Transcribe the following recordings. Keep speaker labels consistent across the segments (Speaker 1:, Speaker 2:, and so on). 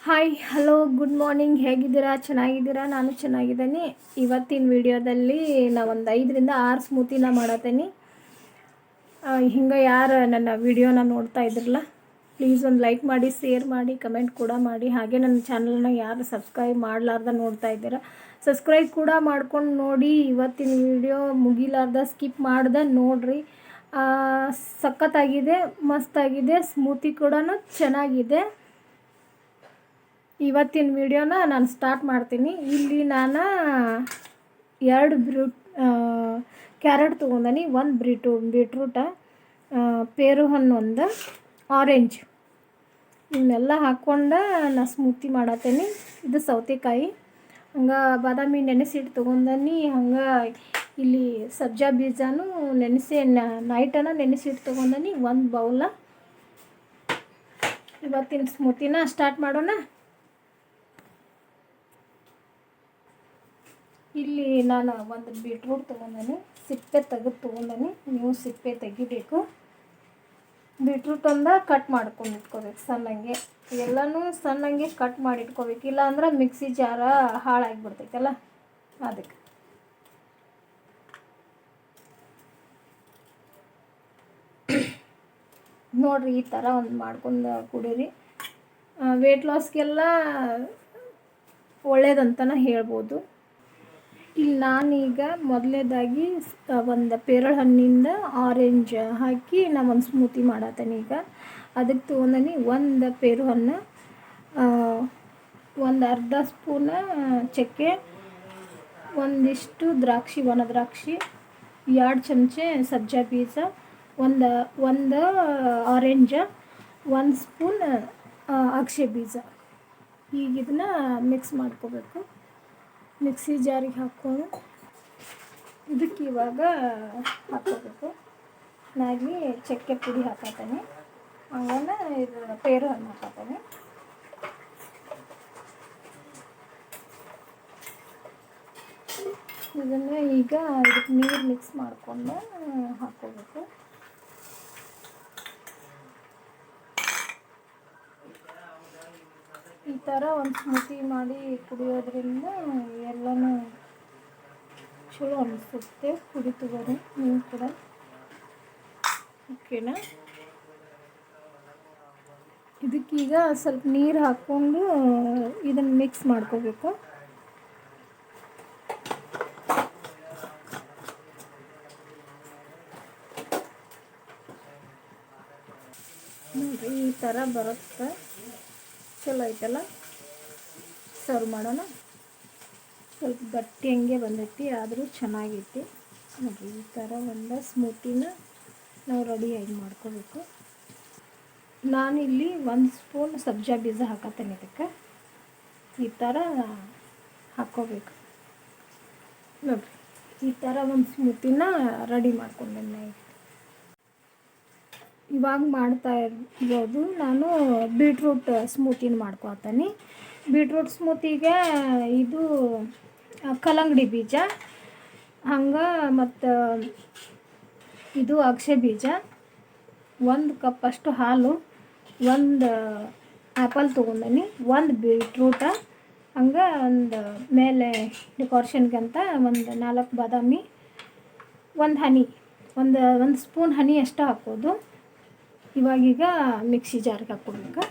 Speaker 1: Hi hello good morning, ಹೇಗಿದ್ದೀರಾ? ಚೆನ್ನಾಗಿದ್ದೀರಾ? ನಾನು ಚೆನ್ನಾಗಿದ್ದೀನಿ. ಇವತ್ತಿನ ವಿಡಿಯೋದಲ್ಲಿ ಒಂದು 5ರಿಂದ 6 ಸ್ಮೂತಿನ ಮಾಡತ್ತೀನಿ. ಹಿಂಗೆ ಯಾರು ನನ್ನ ವಿಡಿಯೋನ ನೋಡ್ತಾ ಇದ್ರಲ್ಲ, ಪ್ಲೀಸ್ ಒಂದು ಲೈಕ್ ಮಾಡಿ, ಶೇರ್ ಮಾಡಿ, ಕಮೆಂಟ್ ಕೂಡ ಮಾಡಿ. ಹಾಗೆ ನನ್ನ ಚಾನಲ್ನ ಯಾರು ಸಬ್ಸ್ಕ್ರೈಬ್ ಮಾಡಲಾರ್ದ ನೋಡ್ತಾ ಇದ್ದೀರಾ, ಸಬ್ಸ್ಕ್ರೈಬ್ ಕೂಡ ಮಾಡ್ಕೊಂಡು ನೋಡಿ. ಇವತ್ತಿನ ವಿಡಿಯೋ ಮುಗಿಲಾರ್ದ ಸ್ಕಿಪ್ ಮಾಡ್ದೆ ನೋಡ್ರಿ. ಸಖತ್ತಾಗಿದೆ, ಮಸ್ತಾಗಿದೆ, ಸ್ಮೂತಿ ಕೂಡ ಚೆನ್ನಾಗಿದೆ. ಇವತ್ತಿನ ವಿಡಿಯೋನ ನಾನು ಸ್ಟಾರ್ಟ್ ಮಾಡ್ತೀನಿ. ಇಲ್ಲಿ ನಾನು 2 ಕ್ಯಾರೆಟ್ ತೊಗೊಂಡನಿ, 1 ಬೀಟ್ರೂಟ, ಪೇರು ಹಣ್ಣು, 1 ಆರೆಂಜ್, ಇವನ್ನೆಲ್ಲ ಹಾಕ್ಕೊಂಡು ನಾನು ಸ್ಮೂತಿ ಮಾಡತ್ತೀನಿ. ಇದು ಸೌತೆಕಾಯಿ, ಹಂಗೆ ಬಾದಾಮಿ ನೆನೆಸಿಟ್ಟು ತೊಗೊಂಡನಿ. ಹಂಗೆ ಇಲ್ಲಿ ಸಬ್ಜಾ ಬೀಜನೂ ನೈಟನ್ನು ನೆನೆಸಿಟ್ಟು ತೊಗೊಂಡನಿ, 1 ಬೌಲ. ಇವತ್ತಿನ ಸ್ಮೂತಿನ ಸ್ಟಾರ್ಟ್ ಮಾಡೋಣ. ಇಲ್ಲಿ ನಾನು 1 ಬೀಟ್ರೂಟ್ ತೊಗೊಂಡನಿ, ಸಿಪ್ಪೆ ತೆಗೆದು ತೊಗೊಂಡನಿ. ನೀವು ಸಿಪ್ಪೆ ತೆಗಿಬೇಕು. ಬೀಟ್ರೂಟ್ ಕಟ್ ಮಾಡ್ಕೊಂಡು ಇಟ್ಕೋಬೇಕು ಸಣ್ಣಂಗೆ. ಎಲ್ಲನೂ ಸಣ್ಣಂಗೆ ಕಟ್ ಮಾಡಿ ಇಟ್ಕೋಬೇಕು, ಇಲ್ಲಾಂದ್ರೆ ಮಿಕ್ಸಿ ಜಾರ ಹಾಳಾಗಿಬಿಡ್ತೈತಲ್ಲ ಅದಕ್ಕೆ. ನೋಡಿರಿ, ಈ ಥರ ಒಂದು ಮಾಡ್ಕೊಂಡು ಕುಡೀರಿ. ವೆಯ್ಟ್ ಲಾಸ್ಗೆಲ್ಲ ಒಳ್ಳೇದಂತನ ಹೇಳ್ಬೋದು. ಇಲ್ಲಿ ನಾನೀಗ ಮೊದಲನೇದಾಗಿ 1 ಪೇರಳೆ ಹಣ್ಣಿಂದ ಆರೆಂಜ್ ಹಾಕಿ ಒಂದು ಸ್ಮೂತಿ ಮಾಡತ್ತೇನೆ. ಈಗ ಅದಕ್ಕೆ ತೊಗೊಂಡನಿ 1 ಪೇರು ಹಣ್ಣು, 1 ಅರ್ಧ ಸ್ಪೂನ ಚಕ್ಕೆ, ಒಂದಿಷ್ಟು ದ್ರಾಕ್ಷಿ, ಒಣ ದ್ರಾಕ್ಷಿ, 2 ಚಮಚೆ ಸಬ್ಜಾ ಬೀಜ, ಒಂದು ಆರೆಂಜ, 1 ಸ್ಪೂನ್ ಅಗಸೆ ಬೀಜ. ಈಗ ಇದನ್ನ ಮಿಕ್ಸ್ ಮಾಡ್ಕೋಬೇಕು. ಮಿಕ್ಸಿ ಜಾರಿಗೆ ಹಾಕ್ಕೊಂಡು ಇದಕ್ಕೆ ಇವಾಗ ಹಾಕ್ಕೋಬೇಕು. ನಾಗಿ ಚಕ್ಕೆ ಪುಡಿ ಹಾಕತ್ತೇನೆ, ಆಮೇಲೆ ಇದು ಪೇರು ಹಣ್ಣು ಹಾಕತ್ತೇನೆ. ಇದನ್ನು ಈಗ ಇದಕ್ಕೆ ನೀರು ಮಿಕ್ಸ್ ಮಾಡಿಕೊಂಡು ಹಾಕ್ಕೋಬೇಕು. ಈ ಥರ ಒಂದು ಸ್ಮೂತಿ ಮಾಡಿ ಕುಡಿಯೋದ್ರಿಂದ ಎಲ್ಲನೂ ಚಲೋ ಅನಿಸುತ್ತೆ. ಕುಡಿತುವರು ನೀವು ಕೂಡ, ಓಕೆನಾ? ಇದಕ್ಕೀಗ ಸ್ವಲ್ಪ ನೀರು ಹಾಕ್ಕೊಂಡು ಇದನ್ನು ಮಿಕ್ಸ್ ಮಾಡ್ಕೋಬೇಕು. ನೋಡಿ, ಈ ಥರ ಬರುತ್ತೆ. ಚಲೋ ಐತಲ್ಲ, ಸರ್ವ್ ಮಾಡೋಣ. ಸ್ವಲ್ಪ ಗಟ್ಟಿ ಹಂಗೆ ಬಂದೈತಿ, ಆದರೂ ಚೆನ್ನಾಗೈತಿ. ನೋಡಿರಿ, ಈ ಥರ ಒಂದು ಸ್ಮೂತಿನ ನಾವು ರೆಡಿಯಾಗಿ ಮಾಡ್ಕೋಬೇಕು. ನಾನಿಲ್ಲಿ 1 ಸ್ಪೂನ್ ಸಬ್ಜಾ ಬೀಜ ಹಾಕತ್ತೇನೆ. ಇದಕ್ಕೆ ಈ ಥರ ಹಾಕ್ಕೋಬೇಕು. ನೋಡಿರಿ, ಈ ಥರ ಒಂದು ಸ್ಮೂತಿನ ರೆಡಿ ಮಾಡ್ಕೊಂಡೆ. ಇವಾಗ ಮಾಡ್ತಾ ಇರ್ಬೋದು ನಾನು ಬೀಟ್ರೂಟ್ ಸ್ಮೂತಿನ ಮಾಡ್ಕೊತೀನಿ. ಬೀಟ್ರೂಟ್ ಸ್ಮೂತಿಗೆ ಇದು ಕಲ್ಲಂಗಡಿ ಬೀಜ, ಹಂಗೆ ಮತ್ತು ಇದು ಅಗಸೆ ಬೀಜ, 1 ಕಪ್ ಅಷ್ಟು ಹಾಲು, 1 ಆ್ಯಪಲ್ ತೊಗೊಂಡನಿ, 1 ಬೀಟ್ರೂಟ, ಹಂಗೆ ಒಂದು ಮೇಲೆ ಡೆಕೋರೇಷನ್ಗಂತ 4 ಬಾದಾಮಿ, 1 ಹನಿ, ಒಂದು ಸ್ಪೂನ್ ಹನಿ ಅಷ್ಟು ಹಾಕೋದು. ಇವಾಗೀಗ ಮಿಕ್ಸಿ ಜಾರಿಗೆ ಹಾಕ್ಕೋಬೇಕು.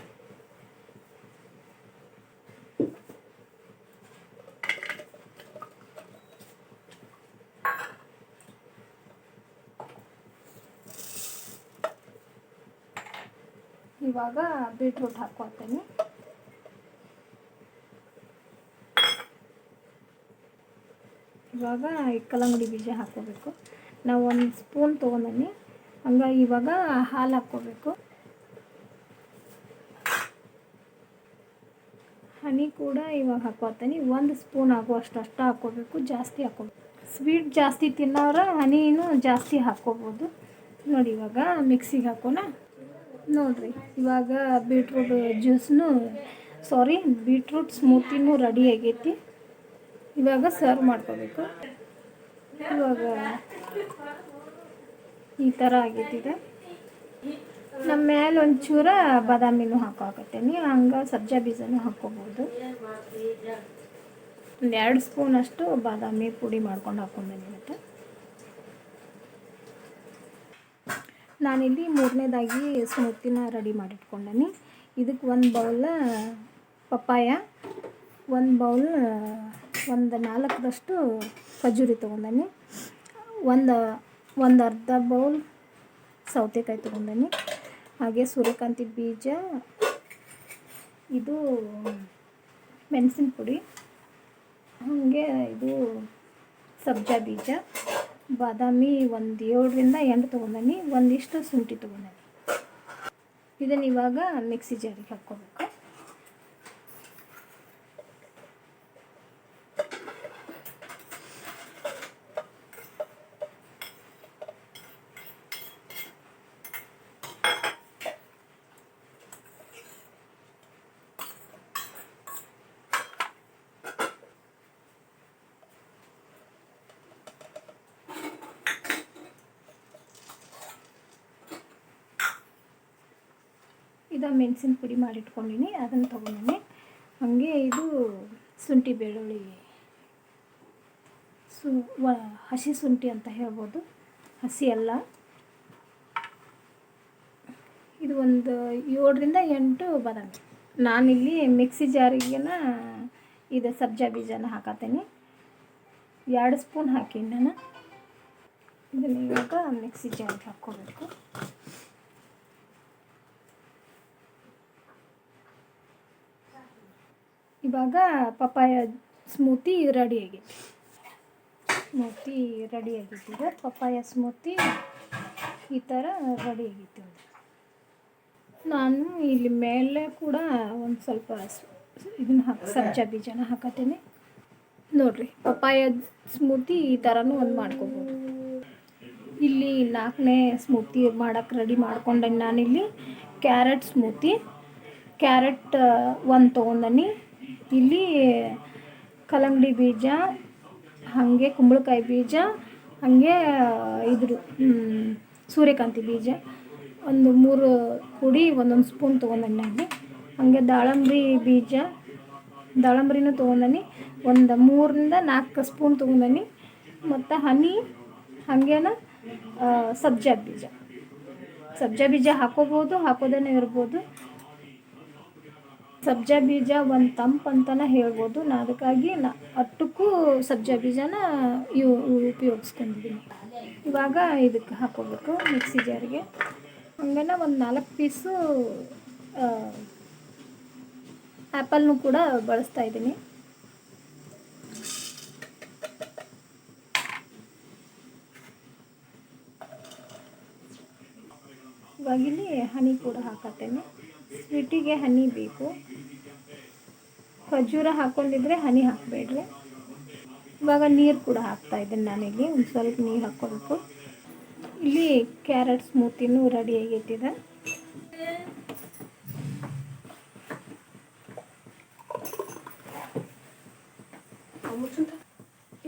Speaker 1: ಇವಾಗ ಬೀಟ್ರೂಟ್ ಹಾಕ್ಕೊಳ್ತೀನಿ. ಇವಾಗ ಈ ಕಲ್ಲಂಗಡಿ ಬೀಜ ಹಾಕ್ಕೋಬೇಕು. ನಾವು 1 ಸ್ಪೂನ್ ತೊಗೊಂಡನಿ. ಹಂಗೆ ಇವಾಗ ಹಾಲು ಹಾಕ್ಕೋಬೇಕು. ಹನಿ ಕೂಡ ಇವಾಗ ಹಾಕ್ಕೋತೀನಿ. 1 ಸ್ಪೂನ್ ಆಗುವಷ್ಟು ಹಾಕ್ಕೋಬೇಕು, ಜಾಸ್ತಿ ಹಾಕ್ಕೋಬೇಕು. ಸ್ವೀಟ್ ಜಾಸ್ತಿ ತಿನ್ನೋರು ಹನಿನೂ ಜಾಸ್ತಿ ಹಾಕ್ಕೋಬೋದು. ನೋಡಿ, ಇವಾಗ ಮಿಕ್ಸಿಗೆ ಹಾಕೋಣ. ನೋಡಿರಿ, ಇವಾಗ ಬೀಟ್ರೂಟ್ ಸ್ಮೂತಿನೂ ರೆಡಿ ಆಗೈತಿ. ಇವಾಗ ಸರ್ವ್ ಮಾಡ್ಕೋಬೇಕು. ಇವಾಗ ಈ ಥರ ಆಗೈತಿದೆ. ನಮ್ಮ ಮೇಲೆ ಒಂಚೂರ ಬಾದಾಮಿನೂ ಹಾಕೋಕತ್ತೀನಿ, ಹಂಗೆ ಸಬ್ಜಾ ಬೀಜನೂ ಹಾಕ್ಕೋಬೋದು. ಒಂದು 2 ಸ್ಪೂನಷ್ಟು ಬಾದಾಮಿ ಪುಡಿ ಮಾಡ್ಕೊಂಡು ಹಾಕ್ಕೊಂಡೇನಿ. ಮತ್ತು ನಾನಿಲ್ಲಿ ಮೂರನೇದಾಗಿ ಸ್ಮೂತಿನ ರೆಡಿ ಮಾಡಿಟ್ಕೊಂಡೇನಿ. ಇದಕ್ಕೆ 1 ಬೌಲ್ ಪಪ್ಪಾಯ, 1 ಬೌಲ್ ಒಂದು 4ದಷ್ಟು ಖಜೂರಿ ತೊಗೊಂಡೇನಿ, ಒಂದು ಅರ್ಧ ಬೌಲ್ ಸೌತೆಕಾಯಿ ತೊಗೊಂಡೇನಿ, ಹಾಗೆ ಸೂರ್ಯಕಾಂತಿ ಬೀಜ, ಇದು ಮೆಣಸಿನ ಪುಡಿ, ಹಾಗೆ ಇದು ಸಬ್ಜಾ ಬೀಜ, ಬಾದಾಮಿ ಒಂದು 7ರಿಂದ 8 ತೊಗೊಂಡೇನಿ, ಒಂದಿಷ್ಟು ಶುಂಠಿ ತೊಗೊಂಡೇನಿ. ಇದನ್ನು ಇವಾಗ ಮಿಕ್ಸಿ ಜಾರಿಗೆ ಹಾಕ್ಕೋಬೇಕು. ಇದು ಮೆಣಸಿನ ಪುಡಿ ಮಾಡಿಟ್ಕೊಂಡಿನಿ, ಅದನ್ನು ತೊಗೊಂಡಿನಿ. ಹಾಗೆ ಇದು ಶುಂಠಿ ಬೆಳ್ಳುಳ್ಳಿ ಹಸಿ ಶುಂಠಿ ಅಂತ ಹೇಳ್ಬೋದು, ಹಸಿ ಅಲ್ಲ. ಇದು ಒಂದು 7ರಿಂದ 8 ಬಾದಾಮಿ. ನಾನಿಲ್ಲಿ ಮಿಕ್ಸಿ ಜಾರಿಗೆನ ಇದು ಸಬ್ಜಾ ಬೀಜನ ಹಾಕತ್ತೀನಿ, 2 ಸ್ಪೂನ್ ಹಾಕೀನಿ ನಾನು. ಇದನ್ನು ಇವಾಗ ಮಿಕ್ಸಿ ಜಾರಿಗೆ ಹಾಕ್ಕೋಬೇಕು. ಇವಾಗ ಪಪ್ಪಾಯ ಸ್ಮೂತಿ ರೆಡಿಯಾಗೈತಿ. ಪಪ್ಪಾಯ ಸ್ಮೂತಿ ಈ ಥರ ರೆಡಿಯಾಗೈತಿ. ನಾನು ಇಲ್ಲಿ ಮೇಲೆ ಕೂಡ ಒಂದು ಸ್ವಲ್ಪ ಇದನ್ನ ಸಬ್ಜಾ ಬೀಜನ ಹಾಕತ್ತೀನಿ. ನೋಡಿರಿ, ಪಪ್ಪಾಯ ಸ್ಮೂತಿ ಈ ಥರನೂ ಒಂದು ಮಾಡ್ಕೊಬೋದು. ಇಲ್ಲಿ 4ನೇ ಸ್ಮೂತಿ ಮಾಡೋಕ್ಕೆ ರೆಡಿ ಮಾಡ್ಕೊಂಡೆ. ನಾನಿಲ್ಲಿ ಕ್ಯಾರೆಟ್ ಸ್ಮೂತಿ, ಕ್ಯಾರೆಟ್ 1 ತೊಗೊಂಡನಿ. ಇಲ್ಲಿ ಕಲ್ಲಂಗಡಿ ಬೀಜ, ಹಾಗೆ ಕುಂಬಳಕಾಯಿ ಬೀಜ, ಹಾಗೆ ಇದ್ರ ಸೂರ್ಯಕಾಂತಿ ಬೀಜ ಒಂದು 3 ಪುಡಿ 1 ಸ್ಪೂನ್ ತೊಗೊಂಡನಿ. ಹಾಗೆ ದಾಳಂಬ್ರಿನೂ ತೊಗೊಂಡನಿ, ಒಂದು 3ರಿಂದ 4 ಸ್ಪೂನ್ ತೊಗೊಂಡನಿ. ಮತ್ತು ಹನಿ, ಹಾಗೇನ ಸಬ್ಜಾ ಬೀಜ ಹಾಕೋಬೋದು, ಹಾಕೋದೇ ಇರ್ಬೋದು. ಸಬ್ಜಾ ಬೀಜ ಒಂದು ತಂಪು ಅಂತಲೇ ಹೇಳ್ಬೋದು. ಅದಕ್ಕಾಗಿ ಅಷ್ಟಕ್ಕೂ ಸಬ್ಜಾ ಬೀಜನ ಉಪಯೋಗಿಸ್ಕೊಂಡಿದ್ದೀನಿ. ಇವಾಗ ಇದಕ್ಕೆ ಹಾಕೋಬೇಕು ಮಿಕ್ಸಿ ಜಾರಿಗೆ. ಹಂಗನ ಒಂದು 4 ಪೀಸು ಆ್ಯಪಲ್ನೂ ಕೂಡ ಬಳಸ್ತಾ ಇದ್ದೀನಿ. ಇವಾಗಿಲ್ಲಿ ಹನಿ ಕೂಡ ಹಾಕತ್ತೇನೆ. ಸ್ವೀಟಿಗೆ ಹನಿ ಬೇಕು, ಖರ್ಜೂರ ಹಾಕ್ಕೊಂಡಿದ್ರೆ ಹನಿ ಹಾಕಬೇಡ್ರಿ. ಇವಾಗ ನೀರು ಕೂಡ ಹಾಕ್ತಾಯಿದ್ದೀನಿ ನಾನಿಲ್ಲಿ, ಒಂದು ಸ್ವಲ್ಪ ನೀರು ಹಾಕ್ಕೋಬೇಕು. ಇಲ್ಲಿ ಕ್ಯಾರೆಟ್ ಸ್ಮೂತಿನೂ ರೆಡಿ ಆಗೈತಿದೆ.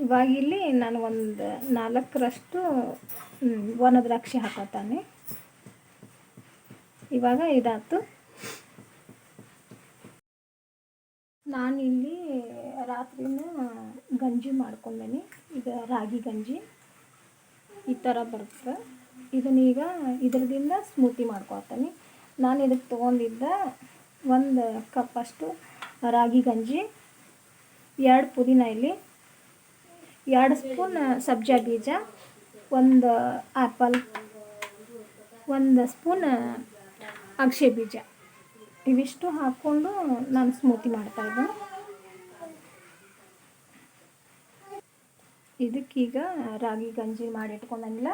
Speaker 1: ಇವಾಗಿಲ್ಲಿ ನಾನು ಒಂದು 4ರಷ್ಟು ಒಣ ದ್ರಾಕ್ಷಿ ಹಾಕೋತಾನೆ. ಇವಾಗ ಇದಾಯ್ತು. ನಾನಿಲ್ಲಿ ರಾತ್ರಿನ ಗಂಜಿ ಮಾಡ್ಕೊಂಡೇನಿ. ಇದು ರಾಗಿ ಗಂಜಿ ಈ ಥರ ಬರುತ್ತೆ. ಇದನ್ನೀಗ ಇದರದಿಂದ ಸ್ಮೂತಿ ಮಾಡ್ಕೊಳ್ತೀನಿ. ನಾನು ಇದಕ್ಕೆ ತೊಗೊಂಡಿದ್ದ 1 ಕಪ್ಪಷ್ಟು ರಾಗಿ ಗಂಜಿ, 2 ಪುದೀನ ಎಲೆ, 2 ಸ್ಪೂನ್ ಸಬ್ಜಾ ಬೀಜ, 1 ಆ್ಯಪಲ್, 1 ಸ್ಪೂನ್ ಅಗಸೆ ಬೀಜ, ಇವಿಷ್ಟು ಹಾಕ್ಕೊಂಡು ನಾನು ಸ್ಮೂತಿ ಮಾಡ್ತಾಯಿದ್ದೆ. ಇದಕ್ಕೀಗ ರಾಗಿ ಗಂಜಿ ಮಾಡಿಟ್ಕೊಂಡಂಗಿಲ್ಲ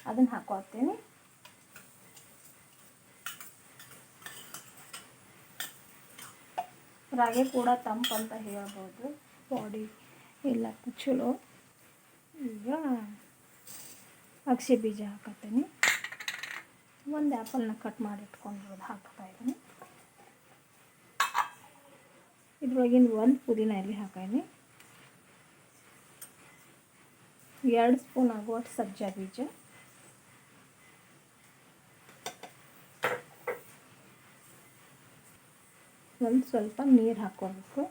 Speaker 1: ಅದನ್ನು ಹಾಕ್ಕೊಳ್ತೀನಿ. ರಾಗಿ ಕೂಡ ತಂಪು ಅಂತ ಹೇಳ್ಬೋದು, ಬಾಡಿ ಎಲ್ಲಕ್ಕೂ ಚಲೋ. ಈಗ ಅಗಸೆ ಬೀಜ ಹಾಕತ್ತೀನಿ, 1 ಆ್ಯಪಲ್ನ ಕಟ್ ಮಾಡಿ ಇಟ್ಕೊಂಡಿರೋದು ಹಾಕ್ತಾಯಿದ್ದೀನಿ. ಇದ್ರೊಳಗಿನ 1 ಪುದೀನ ಎಲೆ ಹಾಕೀನಿ, 2 ಸ್ಪೂನ್ ಆಗುವಷ್ಟು ಸಬ್ಜಾ ಬೀಜ, ಒಂದೊಂದು ಸ್ವಲ್ಪ ನೀರು ಹಾಕ್ಕೋಬೇಕು.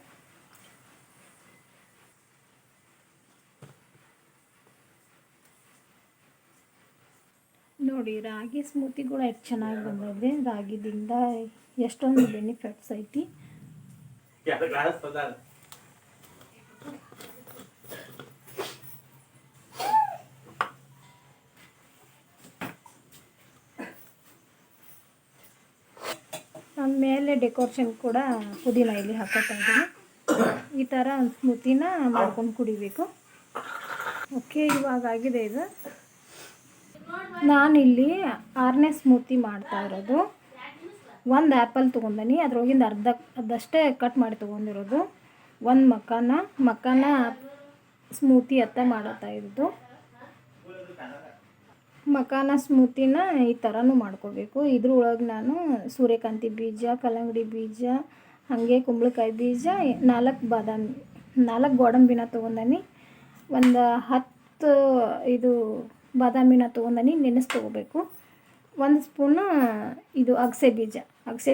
Speaker 1: ನೋಡಿ ರಾಗಿ ಸ್ಮೂತಿ ಕೂಡ ಎಷ್ಟು ಚೆನ್ನಾಗಿ ಬಂದಿದೆ. ರಾಗಿದಿಂದ ಎಷ್ಟೊಂದು ಬೆನಿಫಿಟ್ಸ್ ಐತಿ. ನಾನು ಮೇಲೆ ಡೆಕೋರೇಷನ್ ಕೂಡ ಪುದೀನ ಇಲ್ಲಿ ಹಾಕೋತಾ ಇದ್ದೀನಿ. ಈ ಥರ ಒಂದು ಸ್ಮೂತಿನ ಮಾಡ್ಕೊಂಡು ಕುಡಿಬೇಕು. ಓಕೆ, ಇವಾಗ ಆಗಿದೆ ಇದು. ನಾನಿಲ್ಲಿ 6ನೇ ಸ್ಮೂತಿ ಮಾಡ್ತಾ ಇರೋದು. ಒಂದು ಆ್ಯಪಲ್ ತೊಗೊಂಡನಿ, ಅದ್ರೊಳಗಿಂದ ಅದಷ್ಟೇ ಕಟ್ ಮಾಡಿ ತೊಗೊಂಡಿರೋದು. ಒಂದು ಮಕಾನ ಸ್ಮೂತಿ ಅತ್ತ ಮಾಡತ್ತಾ ಇರೋದು. ಮಕಾನ ಸ್ಮೂತಿನ ಈ ಥರನೂ ಮಾಡ್ಕೋಬೇಕು. ಇದ್ರೊಳಗೆ ನಾನು ಸೂರ್ಯಕಾಂತಿ ಬೀಜ, ಕಲ್ಲಂಗಡಿ ಬೀಜ, ಹಾಗೆ ಕುಂಬಳಕಾಯಿ ಬೀಜ, 4 ಗೋಡಂಬಿನ ತೊಗೊಂಡನಿ. ಒಂದು 10 ಇದು ಬಾದಾಮಿನ ತೊಗೊಂಡನಿ, ನೆನೆಸ್ಕೋಬೇಕು. 1 ಸ್ಪೂನು ಇದು ಅಗಸೆ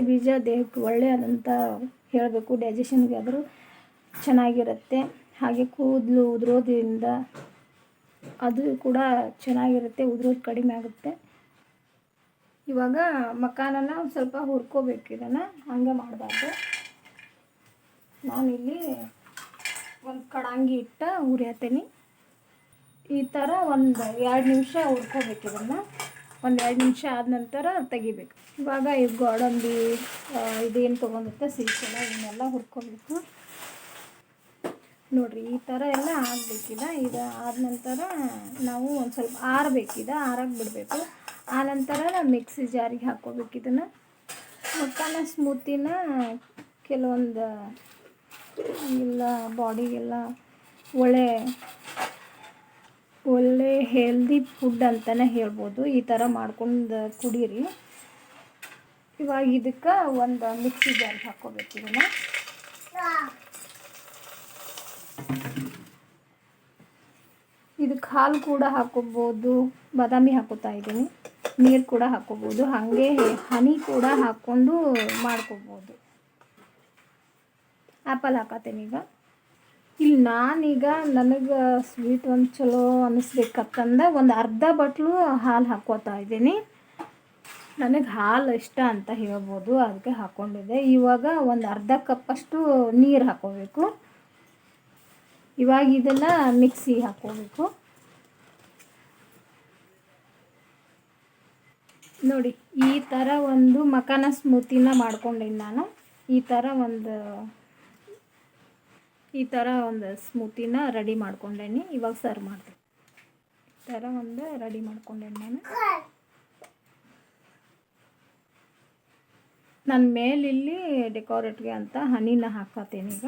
Speaker 1: ಬೀಜ ದೇಹಕ್ಕೆ ಒಳ್ಳೆಯದಂತ ಹೇಳಬೇಕು. ಡೈಜೆಷನ್ಗೆ ಆದರೂ ಚೆನ್ನಾಗಿರುತ್ತೆ. ಹಾಗೆ ಕೂದಲು ಉದುರೋದ್ರಿಂದ ಅದು ಕೂಡ ಚೆನ್ನಾಗಿರುತ್ತೆ, ಉದುರೋದು ಕಡಿಮೆ ಆಗುತ್ತೆ. ಇವಾಗ ಮಕಾನನ ಒಂದು ಸ್ವಲ್ಪ ಹುರ್ಕೋಬೇಕು. ಇದನ್ನು ಹಂಗೆ ಮಾಡಬಾರ್ದು. ನಾನಿಲ್ಲಿ ಒಂದು ಕಡಾಂಗಿ ಇಟ್ಟು ಹುರಿಯತ್ತೀನಿ. ಈ ಥರ ಒಂದು 2 ನಿಮಿಷ ಹುರ್ಕೋಬೇಕು. ಇದನ್ನು ಒಂದು 2 ನಿಮಿಷ ಆದ ನಂತರ ತೆಗಿಬೇಕು. ಇವಾಗ ಈ ಗೋಡಂಬಿ ಇದೇನು ತೊಗೊಂಡಿರುತ್ತೆ ಸೀಸೆಲ್ಲ ಇವನ್ನೆಲ್ಲ ಹುರ್ಕೋಬೇಕು. ನೋಡಿರಿ, ಈ ಥರ ಎಲ್ಲ ಆಗಬೇಕಿದೆ. ಇದು ಆದ ನಂತರ ನಾವು ಒಂದು ಸ್ವಲ್ಪ ಆರಕ್ಕೆ ಬಿಡಬೇಕು. ಆ ನಂತರ ಮಿಕ್ಸಿ ಜಾರಿಗೆ ಹಾಕ್ಕೋಬೇಕು. ಇದನ್ನು ಮಕಾನ ಸ್ಮೂತಿನ ಕೆಲವೊಂದು ಎಲ್ಲ ಬಾಡಿಗೆಲ್ಲ ಒಳ್ಳೆ ಹೆಲ್ದಿ ಫುಡ್ ಅಂತಲೇ ಹೇಳ್ಬೋದು. ಈ ಥರ ಮಾಡ್ಕೊಂಡು ಕುಡೀರಿ. ಇವಾಗ ಇದಕ್ಕೆ ಒಂದು ಮಿಕ್ಸಿ ಜಾರಿಗೆ ಹಾಕ್ಕೋಬೇಕು. ಇದನ್ನು ಇದಕ್ಕೆ ಹಾಲು ಕೂಡ ಹಾಕ್ಕೋಬೋದು. ಬಾದಾಮಿ ಹಾಕೋತಾ ಇದ್ದೀನಿ. ನೀರು ಕೂಡ ಹಾಕ್ಕೋಬೋದು. ಹಾಗೆ ಹನಿ ಕೂಡ ಹಾಕ್ಕೊಂಡು ಮಾಡ್ಕೋಬೋದು. ಆ್ಯಪಲ್ ಹಾಕತ್ತೇನೆ ಈಗ. ಇಲ್ಲಿ ನಾನೀಗ ನನಗೆ ಸ್ವೀಟ್ ಒಂದು ಚಲೋ ಅನ್ನಿಸ್ಬೇಕಂತಂದು ಒಂದು ಅರ್ಧ ಬಟ್ಲು ಹಾಲು ಹಾಕ್ಕೋತಾ ಇದ್ದೀನಿ. ನನಗೆ ಹಾಲು ಇಷ್ಟ ಅಂತ ಹೇಳ್ಬೋದು, ಅದಕ್ಕೆ ಹಾಕ್ಕೊಂಡಿದ್ದೆ. ಇವಾಗ ಒಂದು ಅರ್ಧ ಕಪ್ಪಷ್ಟು ನೀರು ಹಾಕ್ಕೋಬೇಕು. ಇವಾಗ ಇದನ್ನು ಮಿಕ್ಸಿ ಹಾಕ್ಕೋಬೇಕು. ನೋಡಿ, ಈ ಥರ ಒಂದು ಮಕಾನ ಸ್ಮೂತಿನ ಮಾಡ್ಕೊಂಡೀನಿ ನಾನು. ಈ ಥರ ಒಂದು ಸ್ಮೂತಿನ ರೆಡಿ ಮಾಡ್ಕೊಂಡೇನಿ. ಇವಾಗ ಸರ್ವ್ ಮಾಡ್ತೀನಿ. ಈ ಥರ ಒಂದು ರೆಡಿ ಮಾಡ್ಕೊಂಡೇನಿ ನಾನು ಮೇಲಿಲ್ಲಿ ಡೆಕೋರೇಟ್ಗೆ ಅಂತ ಹನಿನ ಹಾಕತ್ತೀನಿ. ಈಗ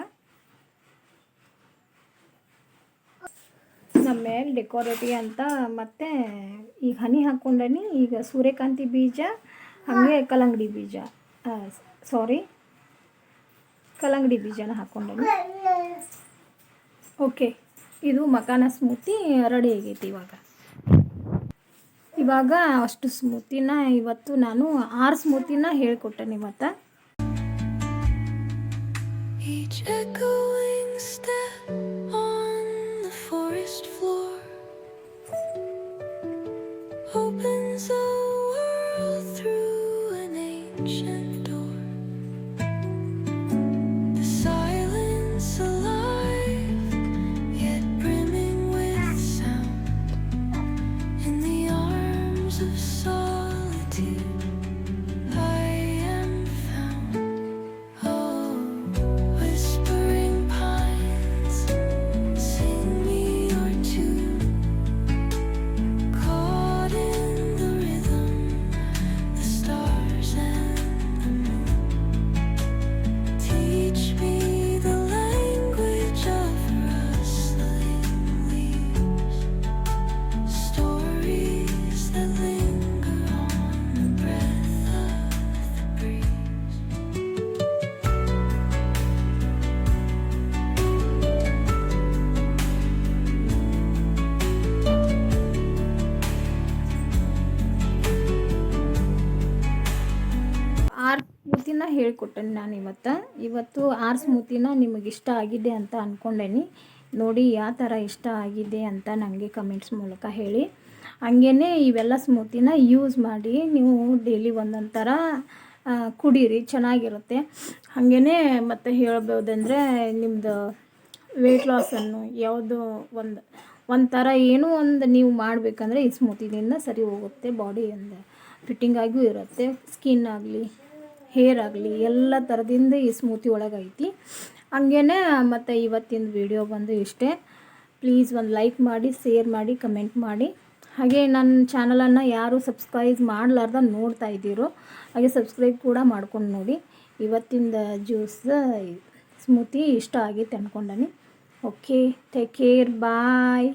Speaker 1: ನಮ್ಮ ಮೇಲೆ ಡೆಕೋರೇಟಿಗೆ ಅಂತ ಮತ್ತು ಈಗ ಹನಿ ಹಾಕ್ಕೊಂಡನಿ. ಈಗ ಸೂರ್ಯಕಾಂತಿ ಬೀಜ ಹಾಗೆ ಕಲ್ಲಂಗಡಿ ಬೀಜನ ಹಾಕ್ಕೊಂಡನಿ. ಓಕೆ, ಇದು ಮಕಾನ ಸ್ಮೂತಿ ರೆಡಿ ಆಗೈತಿ. ಇವಾಗ ಅಷ್ಟು ಸ್ಮೂತಿನ ಇವತ್ತು ನಾನು 6 ಸ್ಮೂತಿನ ಹೇಳ್ಕೊಟ್ಟೆನಿ. ಇವತ್ತು
Speaker 2: opens a world through an ancient door. The silence alive, yet brimming with sound. In the arms of solitude, I am found. Oh, whispering pines
Speaker 1: ಹೇಳಿಕೊಟ್ಟೇನೆ ನಾನು ಇವತ್ತು 6 ಸ್ಮೂತಿನ ನಿಮಗೆ ಇಷ್ಟ ಆಗಿದೆ ಅಂತ ಅಂದ್ಕೊಂಡೇನಿ. ನೋಡಿ ಯಾವ ಥರ ಇಷ್ಟ ಆಗಿದೆ ಅಂತ ನನಗೆ ಕಮೆಂಟ್ಸ್ ಮೂಲಕ ಹೇಳಿ. ಹಾಗೇ ಇವೆಲ್ಲ ಸ್ಮೂತಿನ ಯೂಸ್ ಮಾಡಿ ನೀವು ಡೈಲಿ ಒಂದೊಂದು ಥರ ಕುಡೀರಿ, ಚೆನ್ನಾಗಿರುತ್ತೆ. ಹಾಗೇ ಮತ್ತು ಹೇಳ್ಬೋದಂದರೆ ನಿಮ್ಮದು ವೆಯ್ಟ್ ಲಾಸನ್ನು ಯಾವುದೋ ಒಂಥರ ಏನೋ ಒಂದು ನೀವು ಮಾಡಬೇಕಂದ್ರೆ ಈ ಸ್ಮೂತಿನಿಂದ ಸರಿ ಹೋಗುತ್ತೆ. ಬಾಡಿ ಒಂದು ಫಿಟ್ಟಿಂಗ್ ಆಗಿಯೂ ಇರುತ್ತೆ, ಸ್ಕಿನ್ ಆಗಲಿ ಹೇರ್ ಆಗಲಿ ಎಲ್ಲ ಥರದಿಂದ ಈ ಸ್ಮೂತಿ ಒಳಗೈತಿ. ಹಾಗೇ ಮತ್ತು ಇವತ್ತಿನ ವಿಡಿಯೋ ಬಂದು ಇಷ್ಟೇ. ಪ್ಲೀಸ್ ಒಂದು ಲೈಕ್ ಮಾಡಿ, ಶೇರ್ ಮಾಡಿ, ಕಮೆಂಟ್ ಮಾಡಿ. ಹಾಗೆ ನನ್ನ ಚಾನಲನ್ನು ಯಾರು ಸಬ್ಸ್ಕ್ರೈಬ್ ಮಾಡಲಾರ್ದ ನೋಡ್ತಾ ಇದ್ದೀರೋ ಹಾಗೆ ಸಬ್ಸ್ಕ್ರೈಬ್ ಕೂಡ ಮಾಡ್ಕೊಂಡು ನೋಡಿ. ಇವತ್ತಿನ ಜ್ಯೂಸ್ ಸ್ಮೂತಿ ಇಷ್ಟ ಆಗೈತೆ ಅಂದ್ಕೊಂಡನಿ. ಓಕೆ, ಟೇಕ್ ಕೇರ್, ಬಾಯ್.